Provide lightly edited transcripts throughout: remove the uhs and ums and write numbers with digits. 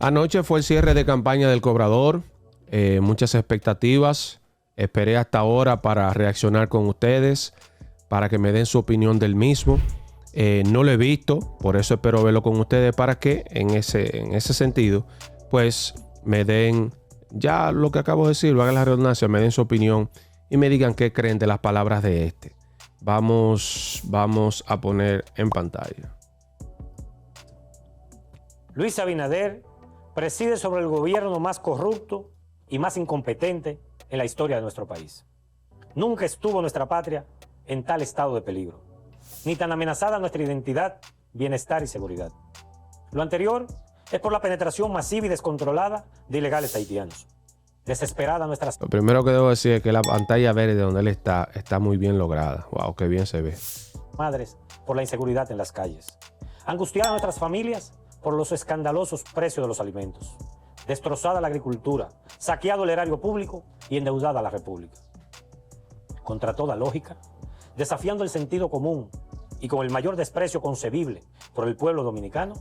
Anoche fue el cierre de campaña del cobrador, muchas expectativas. Esperé hasta ahora para reaccionar con ustedes, para que me den su opinión del mismo. No lo he visto, por eso espero verlo con ustedes para que en ese sentido, pues me den ya lo que acabo de decir, hagan la redundancia, me den su opinión y me digan qué creen de las palabras de este. Vamos a poner en pantalla. Luis Abinader preside sobre el gobierno más corrupto y más incompetente en la historia de nuestro país. Nunca estuvo nuestra patria en tal estado de peligro, ni tan amenazada nuestra identidad, bienestar y seguridad. Lo anterior es por la penetración masiva y descontrolada de ilegales haitianos. Desesperada nuestra... Lo primero que debo decir es que la pantalla verde donde él está muy bien lograda. Wow, qué bien se ve. Madres por la inseguridad en las calles. Angustiada nuestras familias por los escandalosos precios de los alimentos. Destrozada la agricultura, saqueado el erario público y endeudada la República. Contra toda lógica, desafiando el sentido común y con el mayor desprecio concebible por el pueblo dominicano,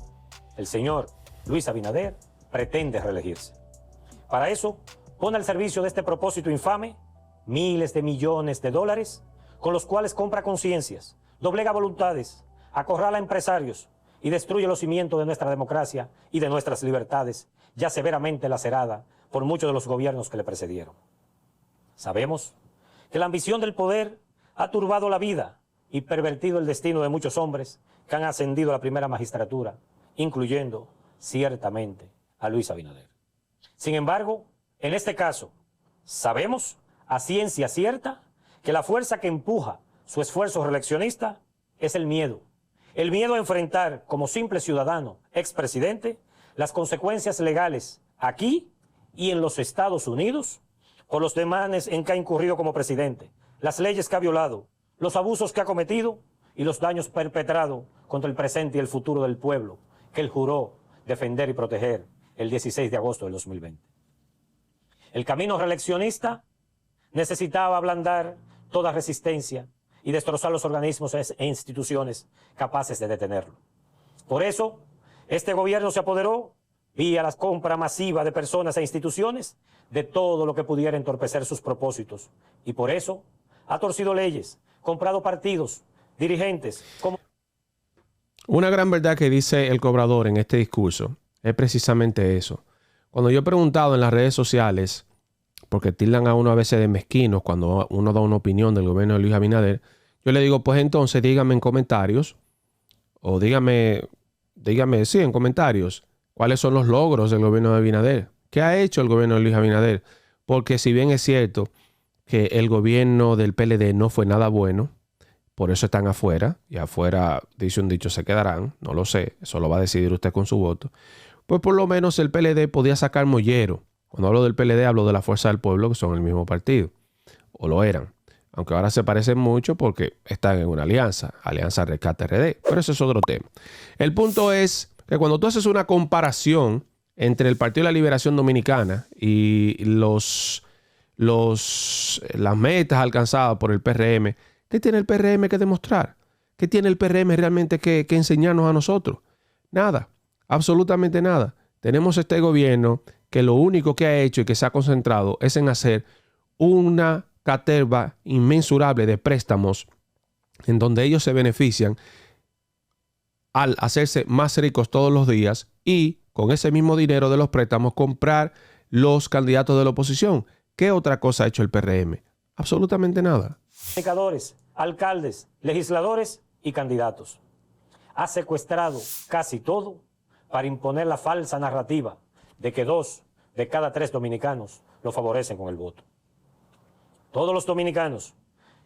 el señor Luis Abinader pretende reelegirse. Para eso, pone al servicio de este propósito infame miles de millones de dólares con los cuales compra conciencias, doblega voluntades, acorrala a empresarios y destruye los cimientos de nuestra democracia y de nuestras libertades, ya severamente lacerada por muchos de los gobiernos que le precedieron. Sabemos que la ambición del poder ha turbado la vida y pervertido el destino de muchos hombres que han ascendido a la primera magistratura, incluyendo, ciertamente, a Luis Abinader. Sin embargo, en este caso, sabemos a ciencia cierta que la fuerza que empuja su esfuerzo reeleccionista es el miedo. El miedo a enfrentar como simple ciudadano, expresidente, las consecuencias legales aquí y en los Estados Unidos por los demanes en que ha incurrido como presidente, las leyes que ha violado, los abusos que ha cometido y los daños perpetrados contra el presente y el futuro del pueblo que él juró defender y proteger el 16 de agosto del 2020. El camino reeleccionista necesitaba ablandar toda resistencia y destrozar los organismos e instituciones capaces de detenerlo. Por eso, este gobierno se apoderó, vía la compra masiva de personas e instituciones, de todo lo que pudiera entorpecer sus propósitos. Y por eso, ha torcido leyes, comprado partidos, dirigentes... Una gran verdad que dice el cobrador en este discurso es precisamente eso. Cuando yo he preguntado en las redes sociales, porque tildan a uno a veces de mezquinos cuando uno da una opinión del gobierno de Luis Abinader, yo le digo, pues entonces dígame en comentarios, o dígame sí, en comentarios, cuáles son los logros del gobierno de Abinader. ¿Qué ha hecho el gobierno de Luis Abinader? Porque si bien es cierto que el gobierno del PLD no fue nada bueno, por eso están afuera, y afuera, dice un dicho, se quedarán, no lo sé, eso lo va a decidir usted con su voto, pues por lo menos el PLD podía sacar mollero. Cuando hablo del PLD hablo de la Fuerza del Pueblo, que son el mismo partido, o lo eran, aunque ahora se parecen mucho porque están en una alianza Rescate RD, pero eso es otro tema. El punto es que cuando tú haces una comparación entre el Partido de la Liberación Dominicana y las metas alcanzadas por el PRM, ¿qué tiene el PRM que demostrar? ¿Qué tiene el PRM realmente que enseñarnos a nosotros? Nada, absolutamente nada. Tenemos este gobierno que lo único que ha hecho y que se ha concentrado es en hacer una caterva inmensurable de préstamos en donde ellos se benefician al hacerse más ricos todos los días y con ese mismo dinero de los préstamos comprar los candidatos de la oposición. ¿Qué otra cosa ha hecho el PRM? Absolutamente nada. Comunicadores, alcaldes, legisladores y candidatos. Ha secuestrado casi todo para imponer la falsa narrativa de que 2 de cada 3 dominicanos lo favorecen con el voto. Todos los dominicanos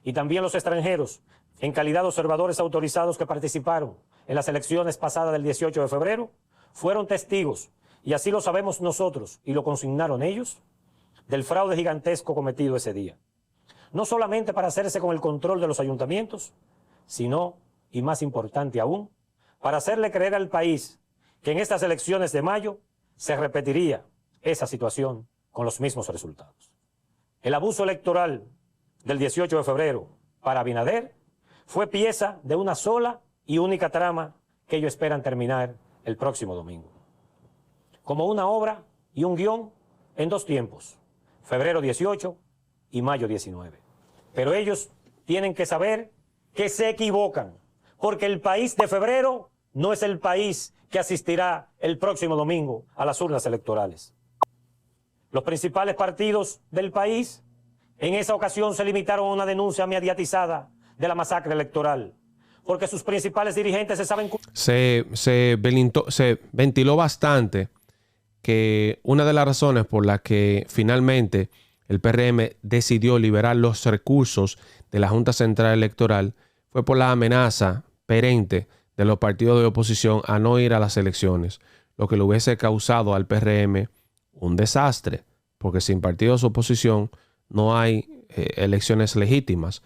y también los extranjeros, en calidad de observadores autorizados que participaron en las elecciones pasadas del 18 de febrero, fueron testigos, y así lo sabemos nosotros y lo consignaron ellos, del fraude gigantesco cometido ese día. No solamente para hacerse con el control de los ayuntamientos, sino, y más importante aún, para hacerle creer al país que en estas elecciones de mayo se repetiría esa situación con los mismos resultados. El abuso electoral del 18 de febrero para Abinader fue pieza de una sola y única trama que ellos esperan terminar el próximo domingo. como una obra y un guión en dos tiempos, febrero 18 y mayo 19. Pero ellos tienen que saber que se equivocan, porque el país de febrero no es el país que asistirá el próximo domingo a las urnas electorales. Los principales partidos del país en esa ocasión se limitaron a una denuncia mediatizada de la masacre electoral, porque sus principales dirigentes se saben... Se ventiló bastante que una de las razones por las que finalmente el PRM decidió liberar los recursos de la Junta Central Electoral fue por la amenaza perenne de los partidos de oposición a no ir a las elecciones, lo que le hubiese causado al PRM un desastre, porque sin partidos de oposición no hay elecciones legítimas.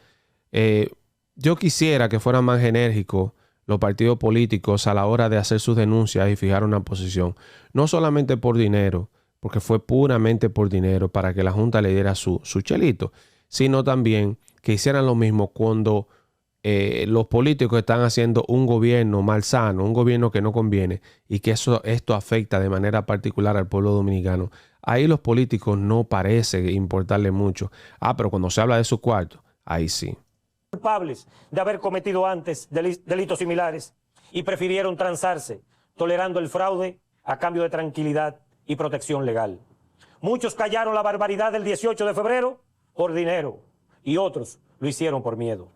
Yo quisiera que fueran más enérgicos los partidos políticos a la hora de hacer sus denuncias y fijar una posición, no solamente por dinero, porque fue puramente por dinero para que la Junta le diera su chelito, sino también que hicieran lo mismo cuando los políticos están haciendo un gobierno malsano, un gobierno que no conviene y que esto afecta de manera particular al pueblo dominicano. Ahí los políticos no parece importarle mucho. Pero cuando se habla de su cuarto, ahí sí. Culpables de haber cometido antes delitos similares y prefirieron transarse, tolerando el fraude a cambio de tranquilidad y protección legal. Muchos callaron la barbaridad del 18 de febrero por dinero y otros lo hicieron por miedo.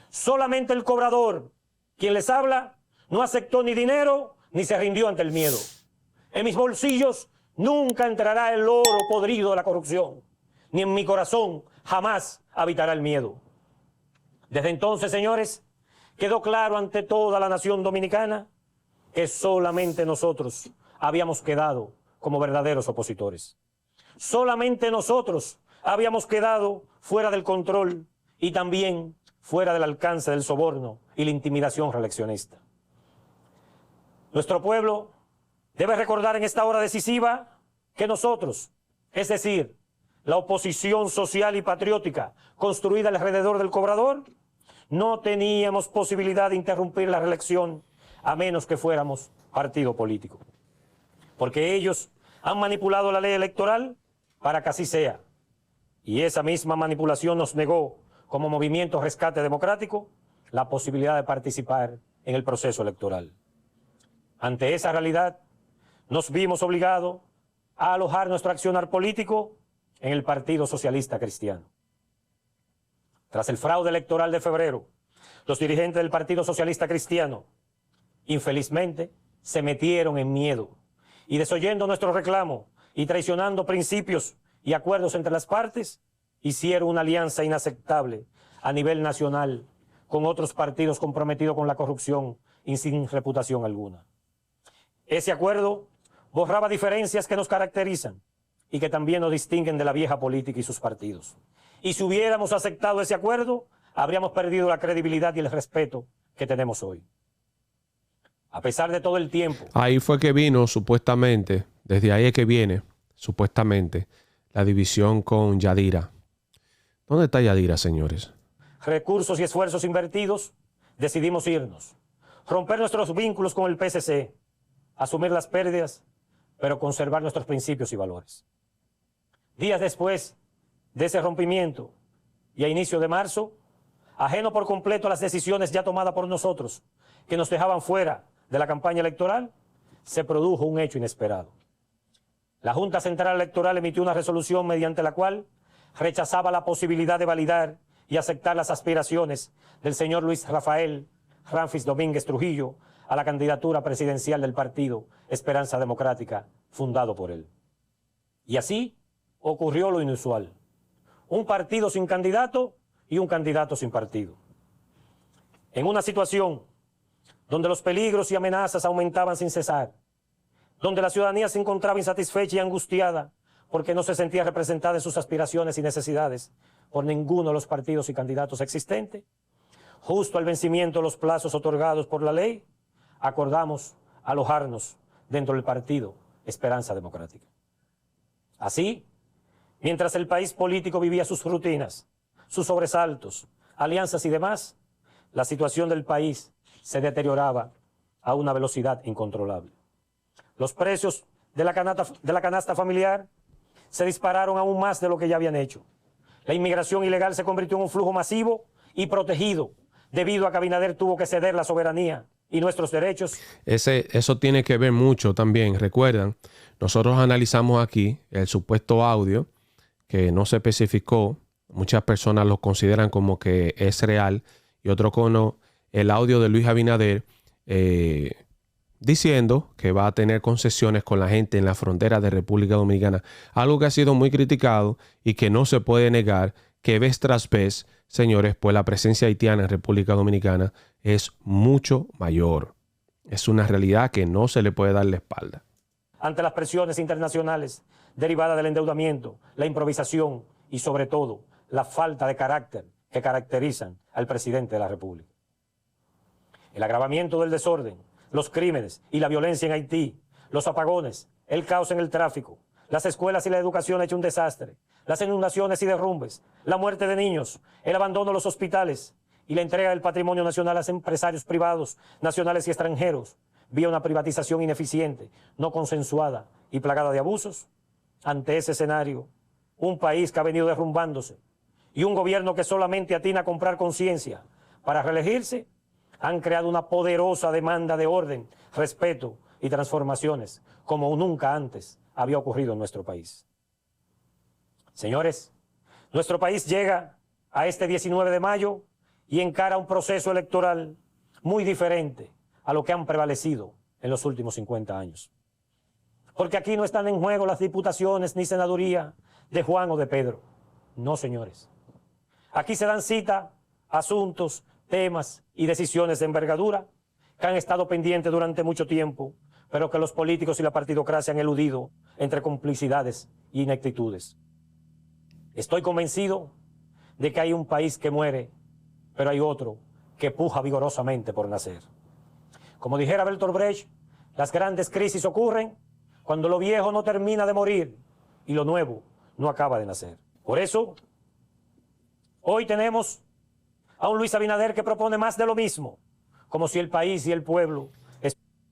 Solamente el cobrador, quien les habla, no aceptó ni dinero ni se rindió ante el miedo. En mis bolsillos nunca entrará el oro podrido de la corrupción, ni en mi corazón jamás habitará el miedo. Desde entonces, señores, quedó claro ante toda la nación dominicana que solamente nosotros habíamos quedado como verdaderos opositores. Solamente nosotros habíamos quedado fuera del control y también fuera del alcance del soborno y la intimidación reeleccionista. Nuestro pueblo debe recordar en esta hora decisiva que nosotros, es decir, la oposición social y patriótica construida alrededor del cobrador, no teníamos posibilidad de interrumpir la reelección a menos que fuéramos partido político. Porque ellos han manipulado la ley electoral para que así sea. Y esa misma manipulación nos negó, como Movimiento Rescate Democrático, la posibilidad de participar en el proceso electoral. Ante esa realidad, nos vimos obligados a alojar nuestro accionar político en el Partido Socialista Cristiano. Tras el fraude electoral de febrero, los dirigentes del Partido Socialista Cristiano, infelizmente, se metieron en miedo y, desoyendo nuestro reclamo y traicionando principios y acuerdos entre las partes, hicieron una alianza inaceptable a nivel nacional con otros partidos comprometidos con la corrupción y sin reputación alguna. Ese acuerdo borraba diferencias que nos caracterizan y que también nos distinguen de la vieja política y sus partidos. Y si hubiéramos aceptado ese acuerdo, habríamos perdido la credibilidad y el respeto que tenemos hoy. A pesar de todo el tiempo... Ahí fue que vino, supuestamente, desde ahí es que viene, supuestamente, la división con Yadira. ¿Dónde está Yadira, señores? Recursos y esfuerzos invertidos, decidimos irnos, romper nuestros vínculos con el PSC, asumir las pérdidas, pero conservar nuestros principios y valores. Días después de ese rompimiento y a inicio de marzo, ajeno por completo a las decisiones ya tomadas por nosotros, que nos dejaban fuera de la campaña electoral, se produjo un hecho inesperado. La Junta Central Electoral emitió una resolución mediante la cual rechazaba la posibilidad de validar y aceptar las aspiraciones del señor Luis Rafael Ramfis Domínguez Trujillo a la candidatura presidencial del partido Esperanza Democrática, fundado por él. Y así ocurrió lo inusual: un partido sin candidato y un candidato sin partido. En una situación donde los peligros y amenazas aumentaban sin cesar, donde la ciudadanía se encontraba insatisfecha y angustiada porque no se sentía representada en sus aspiraciones y necesidades por ninguno de los partidos y candidatos existentes, justo al vencimiento de los plazos otorgados por la ley, acordamos alojarnos dentro del partido Esperanza Democrática. Así, mientras el país político vivía sus rutinas, sus sobresaltos, alianzas y demás, la situación del país se deterioraba a una velocidad incontrolable. Los precios de la canasta familiar se dispararon aún más de lo que ya habían hecho. La inmigración ilegal se convirtió en un flujo masivo y protegido, debido a que Abinader tuvo que ceder la soberanía y nuestros derechos. Eso tiene que ver mucho también. Recuerdan, nosotros analizamos aquí el supuesto audio que no se especificó. Muchas personas lo consideran como que es real y otro cono el audio de Luis Abinader diciendo que va a tener concesiones con la gente en la frontera de República Dominicana. Algo que ha sido muy criticado y que no se puede negar que vez tras vez, señores, pues la presencia haitiana en República Dominicana es mucho mayor. Es una realidad que no se le puede dar la espalda. Ante las presiones internacionales derivadas del endeudamiento, la improvisación y sobre todo la falta de carácter que caracterizan al presidente de la República. El agravamiento del desorden, los crímenes y la violencia en Haití, los apagones, el caos en el tráfico, las escuelas y la educación hecho un desastre, las inundaciones y derrumbes, la muerte de niños, el abandono de los hospitales y la entrega del patrimonio nacional a empresarios privados, nacionales y extranjeros, vía una privatización ineficiente, no consensuada y plagada de abusos. Ante ese escenario, un país que ha venido derrumbándose y un gobierno que solamente atina a comprar conciencia para reelegirse, han creado una poderosa demanda de orden, respeto y transformaciones como nunca antes había ocurrido en nuestro país. Señores, nuestro país llega a este 19 de mayo y encara un proceso electoral muy diferente a lo que han prevalecido en los últimos 50 años. Porque aquí no están en juego las diputaciones ni senaduría de Juan o de Pedro. No, señores. Aquí se dan cita asuntos, temas y decisiones de envergadura que han estado pendientes durante mucho tiempo, pero que los políticos y la partidocracia han eludido entre complicidades y ineptitudes. Estoy convencido de que hay un país que muere, pero hay otro que puja vigorosamente por nacer. Como dijera Bertolt Brecht, las grandes crisis ocurren cuando lo viejo no termina de morir y lo nuevo no acaba de nacer. Por eso, hoy tenemos a un Luis Abinader que propone más de lo mismo, como si el país y el pueblo...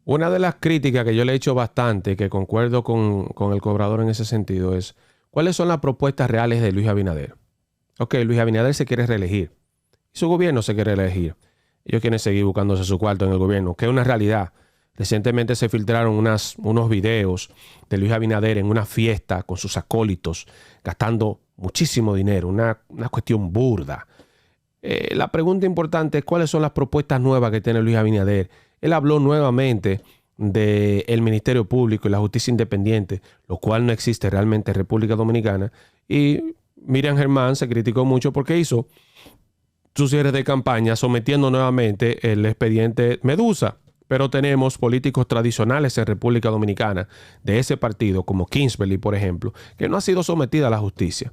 Una de las críticas que yo le he hecho bastante, que concuerdo con el cobrador en ese sentido, es ¿cuáles son las propuestas reales de Luis Abinader? Ok, Luis Abinader se quiere reelegir y su gobierno se quiere reelegir. Ellos quieren seguir buscándose su cuarto en el gobierno, que es una realidad. Recientemente se filtraron unos videos de Luis Abinader en una fiesta con sus acólitos, gastando muchísimo dinero, una cuestión burda. La pregunta importante es cuáles son las propuestas nuevas que tiene Luis Abinader. Él habló nuevamente del Ministerio Público y la Justicia Independiente, lo cual no existe realmente en República Dominicana. Y Miriam Germán se criticó mucho porque hizo su cierre de campaña sometiendo nuevamente el expediente Medusa. Pero tenemos políticos tradicionales en República Dominicana de ese partido, como Kingsbury, por ejemplo, que no ha sido sometida a la justicia.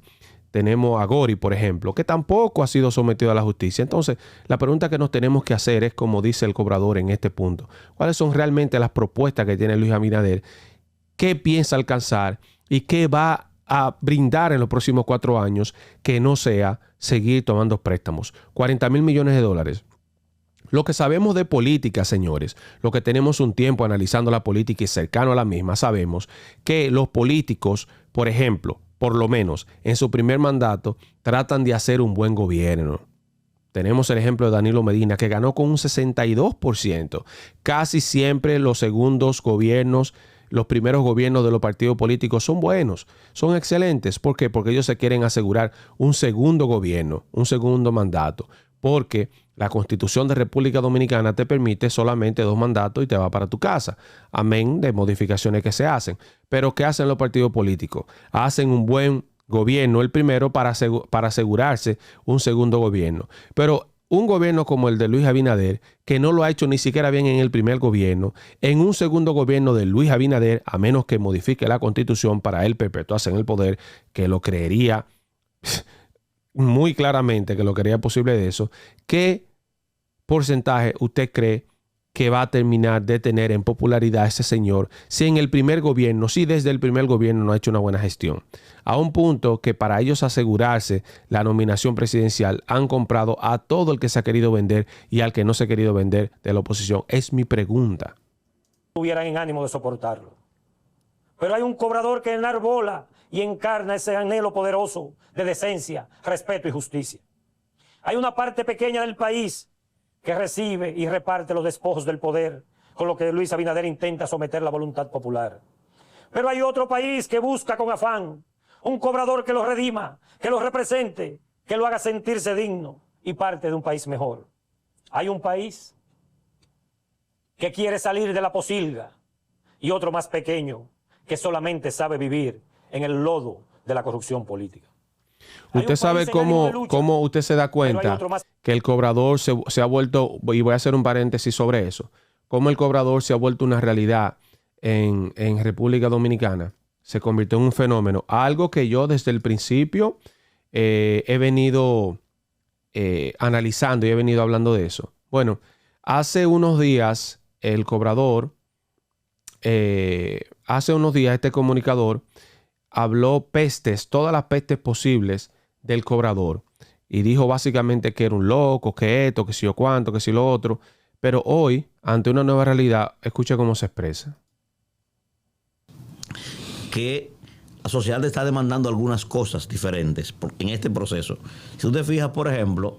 Tenemos a Gori, por ejemplo, que tampoco ha sido sometido a la justicia. Entonces, la pregunta que nos tenemos que hacer es, como dice el cobrador en este punto, ¿cuáles son realmente las propuestas que tiene Luis Abinader? ¿Qué piensa alcanzar? ¿Y qué va a brindar en los próximos 4 años que no sea seguir tomando préstamos? 40,000 millones de dólares. Lo que sabemos de política, señores, lo que tenemos un tiempo analizando la política y cercano a la misma, sabemos que los políticos, por ejemplo, por lo menos en su primer mandato, tratan de hacer un buen gobierno. Tenemos el ejemplo de Danilo Medina, que ganó con un 62%. Casi siempre los segundos gobiernos, los primeros gobiernos de los partidos políticos son buenos, son excelentes. ¿Por qué? Porque ellos se quieren asegurar un segundo gobierno, un segundo mandato. Porque la Constitución de República Dominicana te permite solamente 2 mandatos y te va para tu casa. Amén de modificaciones que se hacen. Pero ¿qué hacen los partidos políticos? Hacen un buen gobierno el primero para asegurarse un segundo gobierno. Pero un gobierno como el de Luis Abinader, que no lo ha hecho ni siquiera bien en el primer gobierno, en un segundo gobierno de Luis Abinader, a menos que modifique la Constitución para él perpetuarse en el poder, que lo creería muy claramente que lo quería posible de eso, ¿qué porcentaje usted cree que va a terminar de tener en popularidad ese señor si en el primer gobierno, si desde el primer gobierno no ha hecho una buena gestión? A un punto que para ellos asegurarse la nominación presidencial han comprado a todo el que se ha querido vender y al que no se ha querido vender de la oposición. Es mi pregunta. Tuvieran en ánimo de soportarlo. Pero hay un cobrador que enarbola y encarna ese anhelo poderoso de decencia, respeto y justicia. Hay una parte pequeña del país que recibe y reparte los despojos del poder, con lo que Luis Abinader intenta someter la voluntad popular. Pero hay otro país que busca con afán un cobrador que lo redima, que lo represente, que lo haga sentirse digno y parte de un país mejor. Hay un país que quiere salir de la posilga y otro más pequeño que solamente sabe vivir en el lodo de la corrupción política. Usted sabe cómo usted se da cuenta que el cobrador se ha vuelto, y voy a hacer un paréntesis sobre eso, cómo el cobrador se ha vuelto una realidad en República Dominicana. Se convirtió en un fenómeno. Algo que yo desde el principio he venido analizando y he venido hablando de eso. Bueno, hace unos días el cobrador, este comunicador habló pestes, todas las pestes posibles del cobrador. Y dijo básicamente que era un loco, que esto, que si yo cuánto, que si lo otro. Pero hoy, ante una nueva realidad, escucha cómo se expresa. Que la sociedad está demandando algunas cosas diferentes en este proceso. Si tú te fijas, por ejemplo,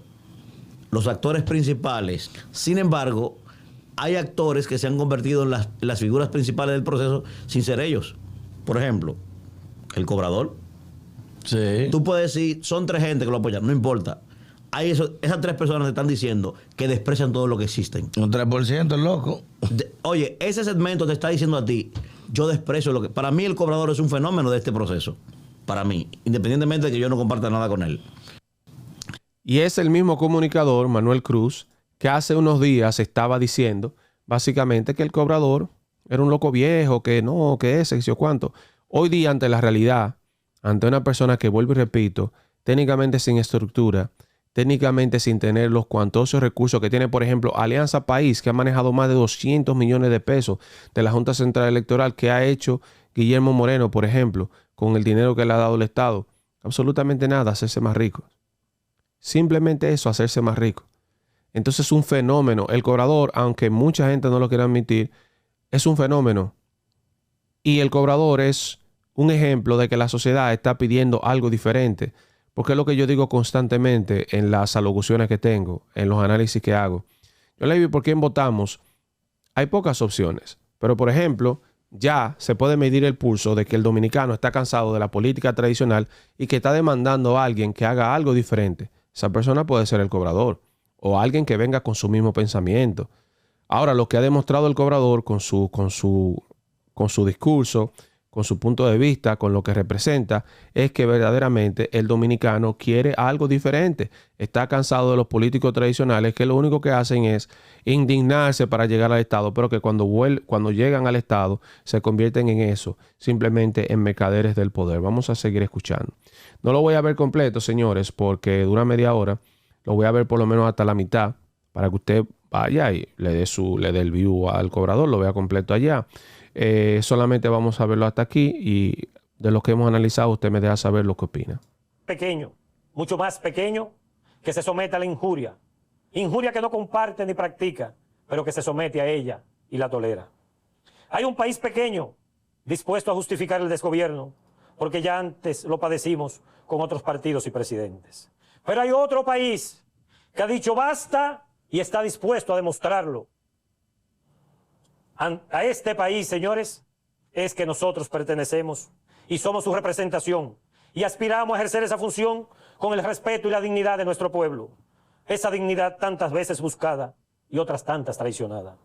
los actores principales, sin embargo, hay actores que se han convertido en las figuras principales del proceso sin ser ellos. Por ejemplo, el cobrador. Sí. Tú puedes decir, son 3 gente que lo apoyan, no importa. Esas 3 personas te están diciendo que desprecian todo lo que existen. Un 3%, loco. Oye, ese segmento te está diciendo a ti, yo desprecio lo que... Para mí el cobrador es un fenómeno de este proceso. Para mí, independientemente de que yo no comparta nada con él. Y es el mismo comunicador, Manuel Cruz, que hace unos días estaba diciendo básicamente que el cobrador era un loco viejo, que no, que ese, que yo cuánto. Hoy día, ante la realidad, ante una persona que, vuelvo y repito, técnicamente sin estructura, técnicamente sin tener los cuantosos recursos que tiene, por ejemplo, Alianza País, que ha manejado más de 200 millones de pesos de la Junta Central Electoral, que ha hecho Guillermo Moreno, por ejemplo, con el dinero que le ha dado el Estado. Absolutamente nada, hacerse más rico. Simplemente eso, hacerse más rico. Entonces es un fenómeno. El cobrador, aunque mucha gente no lo quiera admitir, es un fenómeno. Y el cobrador es un ejemplo de que la sociedad está pidiendo algo diferente. Porque es lo que yo digo constantemente en las alocuciones que tengo, en los análisis que hago. Yo le digo, ¿por quién votamos? Hay pocas opciones. Pero, por ejemplo, ya se puede medir el pulso de que el dominicano está cansado de la política tradicional y que está demandando a alguien que haga algo diferente. Esa persona puede ser el cobrador o alguien que venga con su mismo pensamiento. Ahora, lo que ha demostrado el cobrador con su discurso, con su punto de vista, con lo que representa, es que verdaderamente el dominicano quiere algo diferente. Está cansado de los políticos tradicionales que lo único que hacen es indignarse para llegar al Estado, pero que cuando llegan al Estado se convierten en eso, simplemente en mercaderes del poder. Vamos a seguir escuchando. No lo voy a ver completo, señores, porque dura media hora. Lo voy a ver por lo menos hasta la mitad para que usted vaya y le dé el view al cobrador, lo vea completo allá. Solamente vamos a verlo hasta aquí y de lo que hemos analizado usted me deja saber lo que opina. Pequeño, mucho más pequeño, que se somete a la injuria. Injuria que no comparte ni practica, pero que se somete a ella y la tolera. Hay un país pequeño dispuesto a justificar el desgobierno, porque ya antes lo padecimos con otros partidos y presidentes. Pero hay otro país que ha dicho basta y está dispuesto a demostrarlo. A este país, señores, es que nosotros pertenecemos y somos su representación y aspiramos a ejercer esa función con el respeto y la dignidad de nuestro pueblo. Esa dignidad tantas veces buscada y otras tantas traicionada.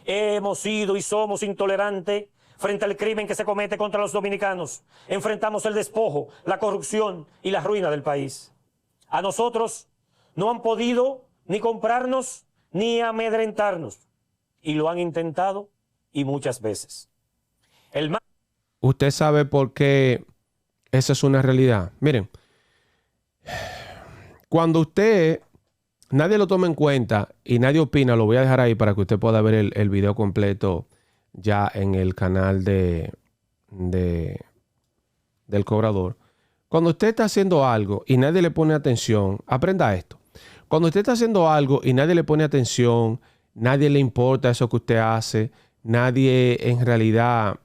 Hemos sido y somos intolerantes frente al crimen que se comete contra los dominicanos. Enfrentamos el despojo, la corrupción y la ruina del país. A nosotros no han podido ni comprarnos ni amedrentarnos. Y lo han intentado y muchas veces. Usted sabe por qué esa es una realidad. Miren, cuando nadie lo toma en cuenta y nadie opina, lo voy a dejar ahí para que usted pueda ver el video completo ya en el canal del cobrador. Cuando usted está haciendo algo y nadie le pone atención, aprenda esto. Cuando usted está haciendo algo y nadie le pone atención, nadie le importa eso que usted hace, nadie en realidad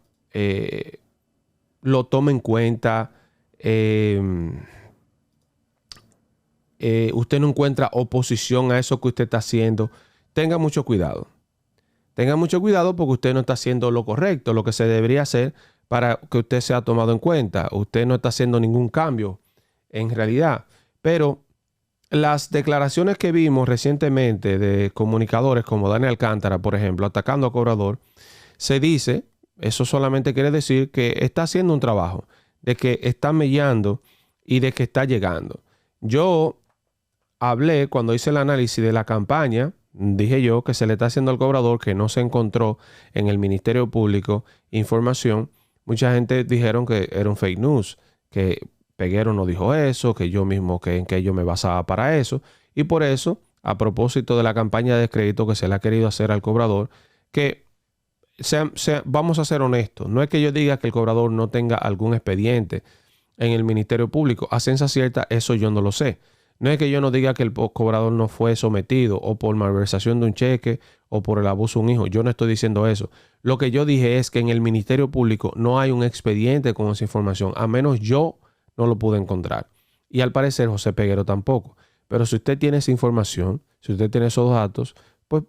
lo tome en cuenta. Usted no encuentra oposición a eso que usted está haciendo, tenga mucho cuidado. Tenga mucho cuidado porque usted no está haciendo lo correcto, lo que se debería hacer para que usted sea tomado en cuenta. Usted no está haciendo ningún cambio en realidad. Pero las declaraciones que vimos recientemente de comunicadores como Dani Alcántara, por ejemplo, atacando a Cobrador, se dice, eso solamente quiere decir que está haciendo un trabajo, de que está mellando y de que está llegando. Yo hablé cuando hice el análisis de la campaña, dije yo que se le está haciendo al Cobrador, que no se encontró en el Ministerio Público información. Mucha gente dijeron que era un fake news, que Peguero no dijo eso, que yo mismo en que yo me basaba para eso. Y por eso, a propósito de la campaña de descrédito que se le ha querido hacer al Cobrador, que vamos a ser honestos, no es que yo diga que el Cobrador no tenga algún expediente en el Ministerio Público. A ciencia cierta, eso yo no lo sé. No es que yo no diga que el Cobrador no fue sometido o por malversación de un cheque o por el abuso de un hijo. Yo no estoy diciendo eso. Lo que yo dije es que en el Ministerio Público no hay un expediente con esa información, a menos yo no lo pude encontrar. Y al parecer José Peguero tampoco. Pero si usted tiene esa información, si usted tiene esos datos, pues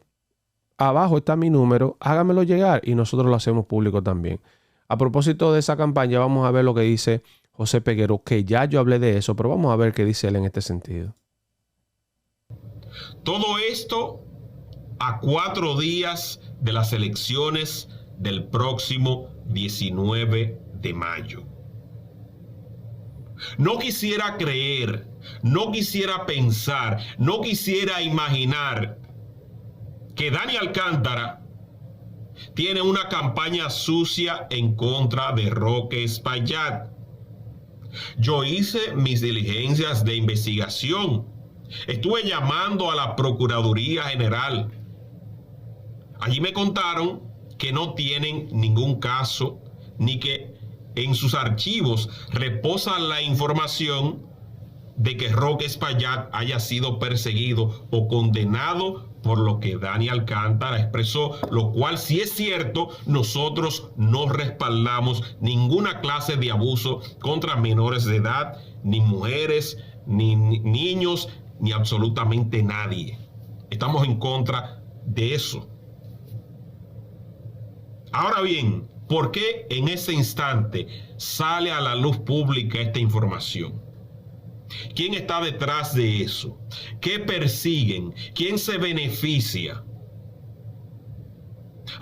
abajo está mi número, hágamelo llegar y nosotros lo hacemos público también. A propósito de esa campaña, vamos a ver lo que dice José Peguero, que ya yo hablé de eso, pero vamos a ver qué dice él en este sentido. Todo esto a 4 días de las elecciones del próximo 19 de mayo. No quisiera creer, no quisiera pensar, no quisiera imaginar que Dani Alcántara tiene una campaña sucia en contra de Roque Espaillat. Yo hice mis diligencias de investigación. Estuve llamando a la Procuraduría General. Allí me contaron que no tienen ningún caso, ni que en sus archivos reposa la información de que Roque Espaillat haya sido perseguido o condenado por lo que Dani Alcántara expresó, lo cual, si es cierto, nosotros no respaldamos ninguna clase de abuso contra menores de edad, ni mujeres, ni niños, ni absolutamente nadie. Estamos en contra de eso. Ahora bien, ¿por qué en ese instante sale a la luz pública esta información? ¿Quién está detrás de eso? ¿Qué persiguen? ¿Quién se beneficia?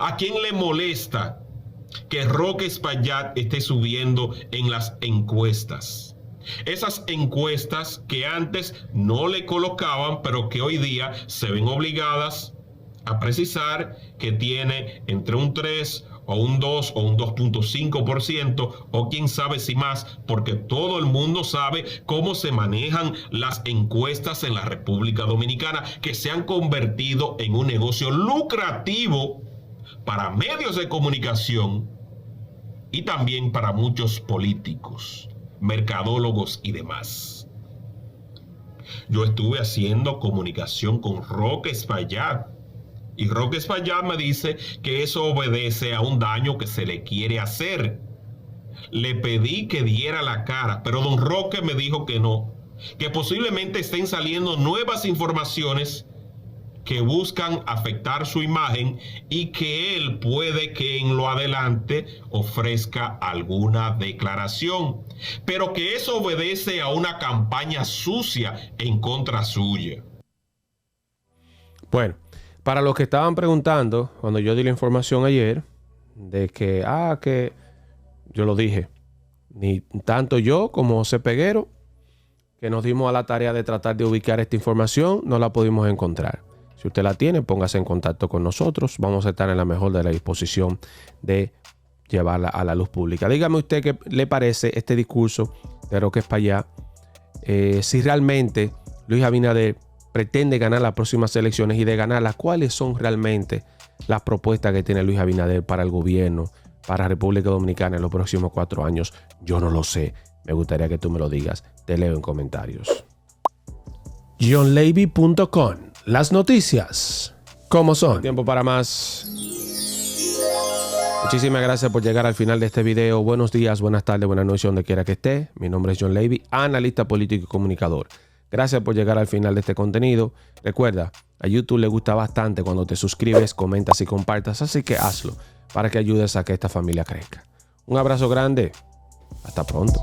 ¿A quién le molesta que Roque Espaillat esté subiendo en las encuestas? Esas encuestas que antes no le colocaban, pero que hoy día se ven obligadas a precisar que tiene entre un 3 o un 2 o un 2.5% o quién sabe si más, porque todo el mundo sabe cómo se manejan las encuestas en la República Dominicana, que se han convertido en un negocio lucrativo para medios de comunicación y también para muchos políticos, mercadólogos y demás. Yo estuve haciendo comunicación con Roque Espaillat, y Roque Espaillat me dice que eso obedece a un daño que se le quiere hacer. Le pedí que diera la cara, pero don Roque me dijo que no, que posiblemente estén saliendo nuevas informaciones que buscan afectar su imagen y que él puede que en lo adelante ofrezca alguna declaración, pero que eso obedece a una campaña sucia en contra suya. Bueno, para los que estaban preguntando, cuando yo di la información ayer, de que yo lo dije, ni tanto yo como José Peguero, que nos dimos a la tarea de tratar de ubicar esta información, no la pudimos encontrar. Si usted la tiene, póngase en contacto con nosotros. Vamos a estar en la mejor de la disposición de llevarla a la luz pública. Dígame usted qué le parece este discurso de Roque Espaillat. Si realmente Luis Abinader pretende ganar las próximas elecciones y de ganarlas, ¿cuáles son realmente las propuestas que tiene Luis Abinader para el gobierno, para República Dominicana en los próximos 4 años? Yo no lo sé. Me gustaría que tú me lo digas. Te leo en comentarios. JohnLavy.com. Las noticias, ¿cómo son? Tiempo para más. Muchísimas gracias por llegar al final de este video. Buenos días, buenas tardes, buenas noches, donde quiera que esté. Mi nombre es John Levy, analista político y comunicador. Gracias por llegar al final de este contenido. Recuerda, a YouTube le gusta bastante cuando te suscribes, comentas y compartas, así que hazlo para que ayudes a que esta familia crezca. Un abrazo grande. Hasta pronto.